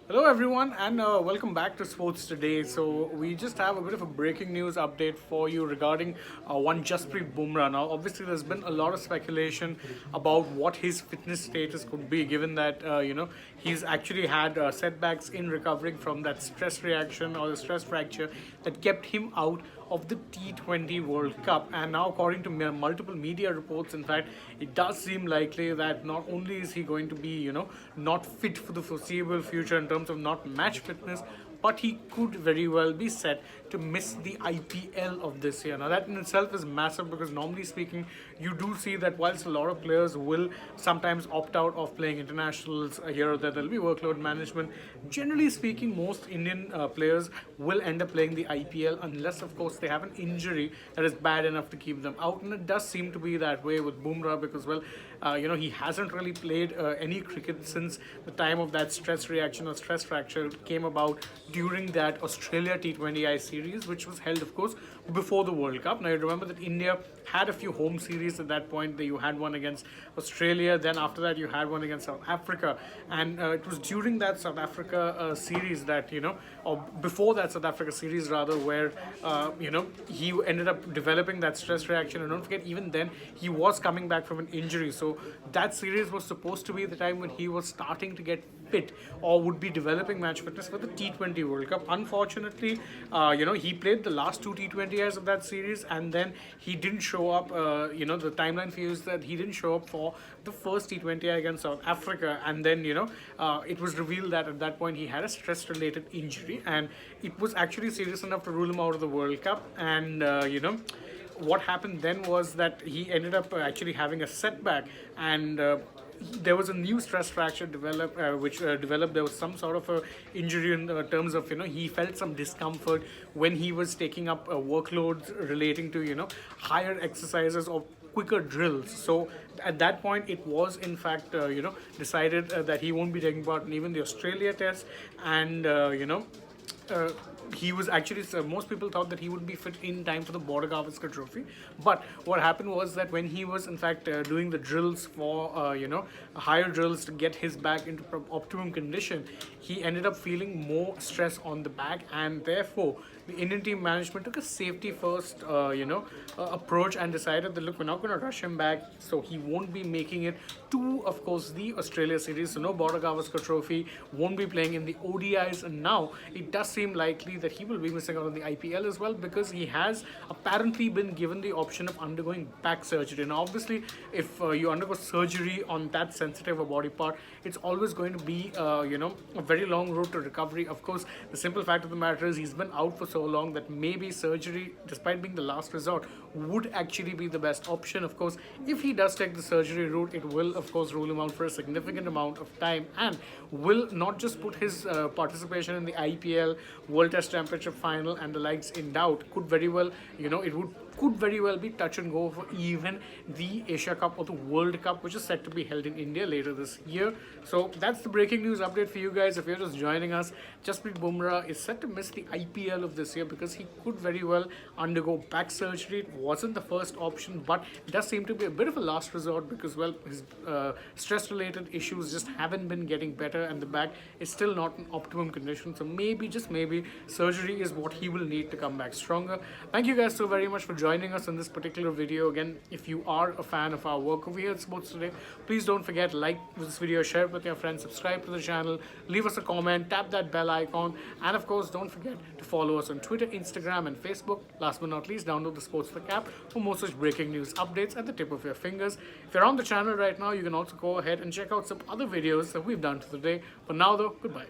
Hello everyone and welcome back to Sports Today. So we just have a bit of a breaking news update for you regarding one Jasprit Bumrah. Now obviously there's been a lot of speculation about what his fitness status could be, given that he's actually had setbacks in recovering from that stress reaction or the stress fracture that kept him out of the T20 World Cup. And now, according to multiple media reports, in fact, it does seem likely that not only is he going to be, not fit for the foreseeable future in terms of not match fitness, but he could very well be set to miss the IPL of this year. Now, that in itself is massive because normally speaking, you do see that whilst a lot of players will sometimes opt out of playing internationals here or there, there'll be workload management. Generally speaking, most Indian players will end up playing the IPL unless, of course, they have an injury that is bad enough to keep them out. And it does seem to be that way with Bumrah because, well, he hasn't really played any cricket since the time of that stress reaction or stress fracture came about during that Australia T20I series, which was held, of course, before the World Cup. Now, you remember that India had a few home series at that point. You had one against Australia, then after that you had one against South Africa, and it was during that South Africa series that, or before that South Africa series rather, where, he ended up developing that stress reaction. And don't forget, even then, he was coming back from an injury. So that series was supposed to be the time when he was starting to get fit or would be developing match fitness for the T20 World Cup. Unfortunately, he played the last two T20Is of that series, and then he didn't show up. The timeline for you is that he didn't show up for the first T20I against South Africa, and then it was revealed that at that point he had a stress-related injury, and it was actually serious enough to rule him out of the World Cup. And what happened then was that he ended up actually having a setback, and there was a new stress fracture which developed. There was some sort of a injury in terms of, he felt some discomfort when he was taking up workloads relating to, higher exercises or quicker drills. So at that point, it was in fact, decided that he won't be taking part in even the Australia test, and he was actually, most people thought that he would be fit in time for the Border Gavaskar Trophy. But what happened was that when he was in fact doing the drills for higher drills to get his back into optimum condition, he ended up feeling more stress on the back, and therefore the Indian team management took a safety first approach and decided that, look, we're not going to rush him back, so he won't be making it to, of course, the Australia series. So no Border Gavaskar Trophy, won't be playing in the ODIs, and now it does seem likely that he will be missing out on the IPL as well, because he has apparently been given the option of undergoing back surgery. Now obviously, if you undergo surgery on that sensitive a body part, it's always going to be a very long road to recovery. Of course, the simple fact of the matter is he's been out for so long that maybe surgery, despite being the last resort, would actually be the best option. Of course, if he does take the surgery route, it will of course rule him out for a significant amount of time, and will not just put his participation in the IPL, World Test Championship final and the likes in doubt. Could very well, could very well be touch and go for even the Asia Cup or the World Cup, which is set to be held in India later this year. So that's the breaking news update for you guys. If you're just joining us, Jasprit Bumrah is set to miss the IPL of this year because he could very well undergo back surgery. It wasn't the first option, but it does seem to be a bit of a last resort because, well, his stress-related issues just haven't been getting better, and the back is still not in optimum condition. So maybe, just maybe, surgery is what he will need to come back stronger. Thank you guys so very much for joining us in this particular video. Again, if you are a fan of our work over here at Sports Today, please don't forget, like this video, share it with your friends, subscribe to the channel, leave us a comment, tap that bell icon, and of course don't forget to follow us on Twitter, Instagram and Facebook. Last but not least, download the Sports Today app for more such breaking news updates at the tip of your fingers. If you're on the channel right now, you can also go ahead and check out some other videos that we've done for the day. For now though, goodbye.